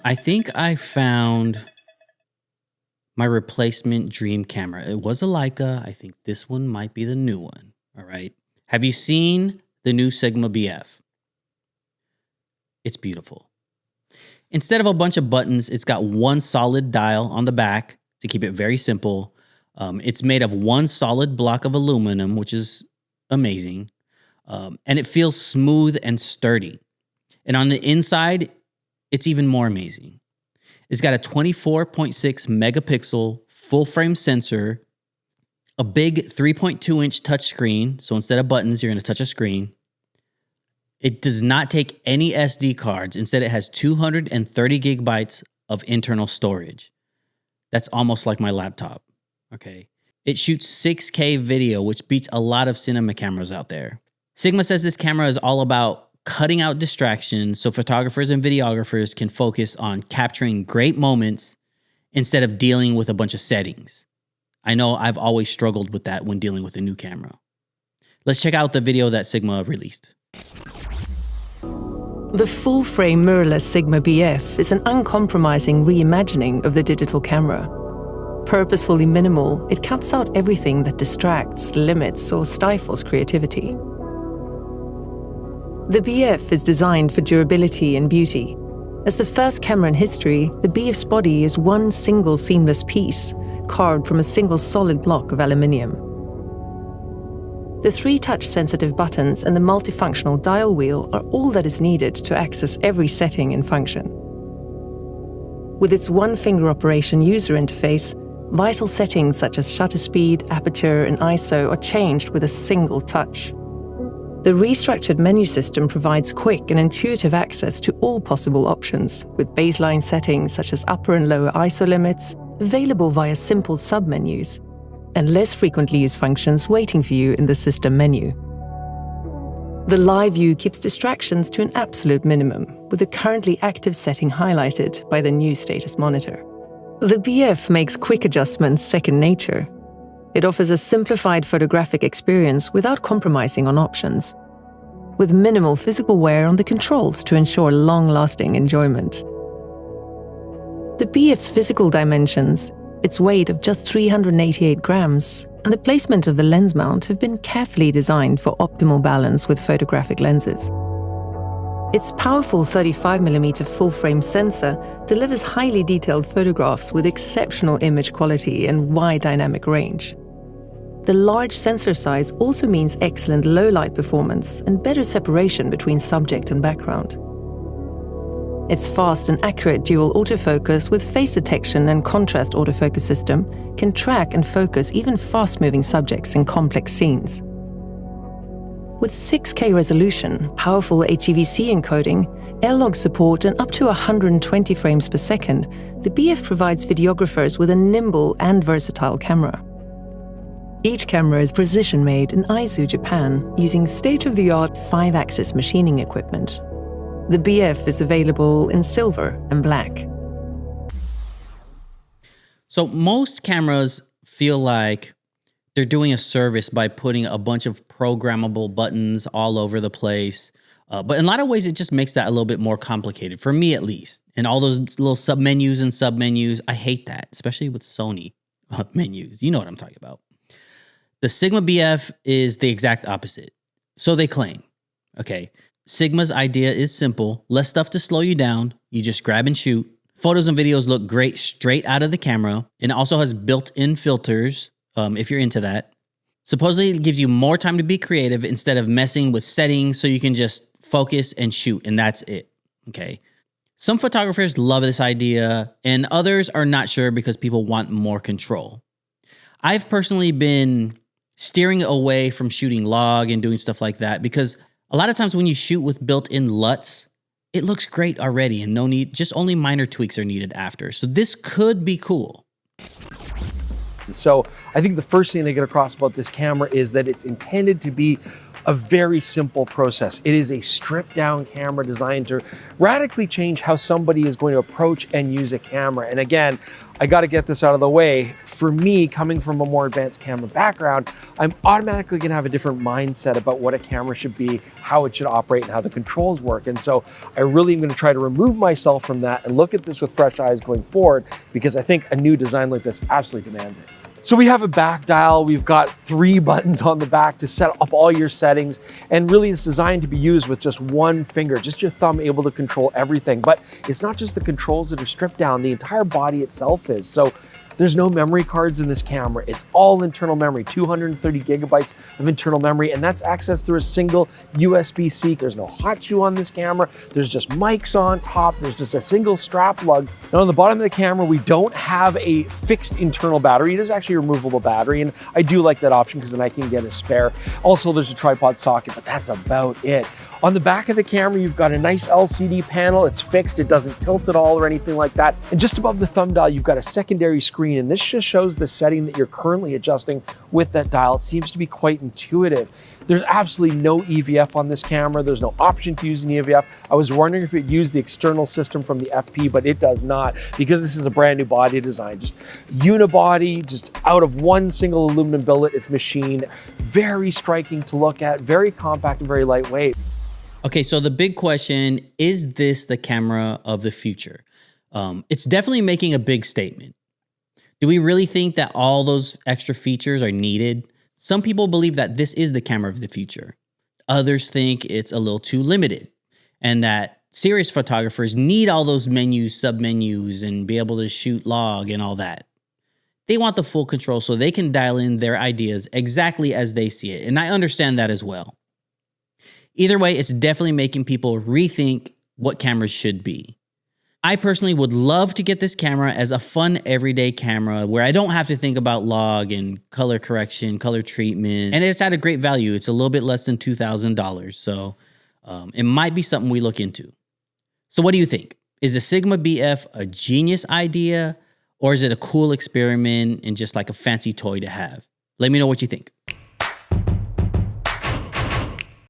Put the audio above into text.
I think I found my replacement dream camera. It was a Leica. I think this one might be the new one. All right. Have you seen the new Sigma BF? It's beautiful. Instead of a bunch of buttons, it's got one solid dial on the back to keep it very simple. It's made of one solid block of aluminum, which is amazing. And it feels smooth and sturdy. And on the inside, it's even more amazing. It's got a 24.6 megapixel full frame sensor, a big 3.2 inch touchscreen. So instead of buttons, you're going to touch a screen. It does not take any SD cards. Instead, it has 230 gigabytes of internal storage. That's almost like my laptop. Okay. It shoots 6K video, which beats a lot of cinema cameras out there. Sigma says this camera is all about cutting out distractions so photographers and videographers can focus on capturing great moments instead of dealing with a bunch of settings. I know I've always struggled with that when dealing with a new camera. Let's check out the video that Sigma released. The full-frame mirrorless Sigma BF is an uncompromising reimagining of the digital camera. Purposefully minimal, it cuts out everything that distracts, limits, or stifles creativity. The BF is designed for durability and beauty. As the first camera in history, the BF's body is one single seamless piece, carved from a single solid block of aluminium. The 3 touch-sensitive buttons and the multifunctional dial wheel are all that is needed to access every setting and function. With its one-finger operation user interface, vital settings such as shutter speed, aperture, and ISO are changed with a single touch. The restructured menu system provides quick and intuitive access to all possible options, with baseline settings such as upper and lower ISO limits available via simple submenus, and less frequently used functions waiting for you in the system menu. The live view keeps distractions to an absolute minimum, with the currently active setting highlighted by the new status monitor. The BF makes quick adjustments second nature. It offers a simplified photographic experience without compromising on options, with minimal physical wear on the controls to ensure long-lasting enjoyment. The BF's physical dimensions, its weight of just 388 grams, and the placement of the lens mount have been carefully designed for optimal balance with photographic lenses. Its powerful 35mm full-frame sensor delivers highly detailed photographs with exceptional image quality and wide dynamic range. The large sensor size also means excellent low-light performance and better separation between subject and background. Its fast and accurate dual autofocus with face detection and contrast autofocus system can track and focus even fast-moving subjects in complex scenes. With 6K resolution, powerful HEVC encoding, L-log support, and up to 120 frames per second, the BF provides videographers with a nimble and versatile camera. Each camera is precision-made in Aizu, Japan, using state-of-the-art 5-axis machining equipment. The BF is available in silver and black. So most cameras feel like they're doing a service by putting a bunch of programmable buttons all over the place. But in a lot of ways, it just makes that a little bit more complicated, for me at least. And all those little submenus and submenus, I hate that, especially with Sony menus. You know what I'm talking about. The Sigma BF is the exact opposite. So they claim. Okay. Sigma's idea is simple. Less stuff to slow you down. You just grab and shoot. Photos and videos look great straight out of the camera. And it also has built-in filters, if you're into that. Supposedly, it gives you more time to be creative instead of messing with settings, so you can just focus and shoot, and that's it. Okay. Some photographers love this idea, and others are not sure because people want more control. I've personally been steering away from shooting log and doing stuff like that because a lot of times when you shoot with built-in LUTs, it looks great already and just only minor tweaks are needed after. So this could be cool. So I think the first thing to get across about this camera is that it's intended to be a very simple process. It is a stripped down camera designed to radically change how somebody is going to approach and use a camera. And again, I got to get this out of the way. For me, coming from a more advanced camera background, I'm automatically going to have a different mindset about what a camera should be, how it should operate, and how the controls work. And so I really am going to try to remove myself from that and look at this with fresh eyes going forward, because I think a new design like this absolutely demands it. So we have a back dial. We've got 3 buttons on the back to set up all your settings. And really it's designed to be used with just one finger, just your thumb able to control everything. But it's not just the controls that are stripped down, the entire body itself is. So there's no memory cards in this camera. It's all internal memory, 230 gigabytes of internal memory, and that's accessed through a single USB-C. There's no hot shoe on this camera. There's just mics on top. There's just a single strap lug. Now on the bottom of the camera, we don't have a fixed internal battery. It is actually a removable battery, and I do like that option because then I can get a spare. Also, there's a tripod socket, but that's about it. On the back of the camera, you've got a nice LCD panel. It's fixed, it doesn't tilt at all or anything like that. And just above the thumb dial, you've got a secondary screen, and this just shows the setting that you're currently adjusting with that dial. It seems to be quite intuitive. There's absolutely no EVF on this camera. There's no option to use an EVF. I was wondering if it used the external system from the FP, but it does not, because this is a brand new body design. Just unibody, just out of one single aluminum billet, it's machined. Very striking to look at, very compact and very lightweight. Okay, so the big question, is this the camera of the future? It's definitely making a big statement. Do we really think that all those extra features are needed? Some people believe that this is the camera of the future. Others think it's a little too limited and that serious photographers need all those menus, submenus, and be able to shoot log and all that. They want the full control so they can dial in their ideas exactly as they see it, and I understand that as well. Either way, it's definitely making people rethink what cameras should be. I personally would love to get this camera as a fun everyday camera where I don't have to think about log and color correction, color treatment, and it's at a great value. It's a little bit less than $2,000, so it might be something we look into. So what do you think? Is the Sigma BF a genius idea, or is it a cool experiment and just like a fancy toy to have? Let me know what you think.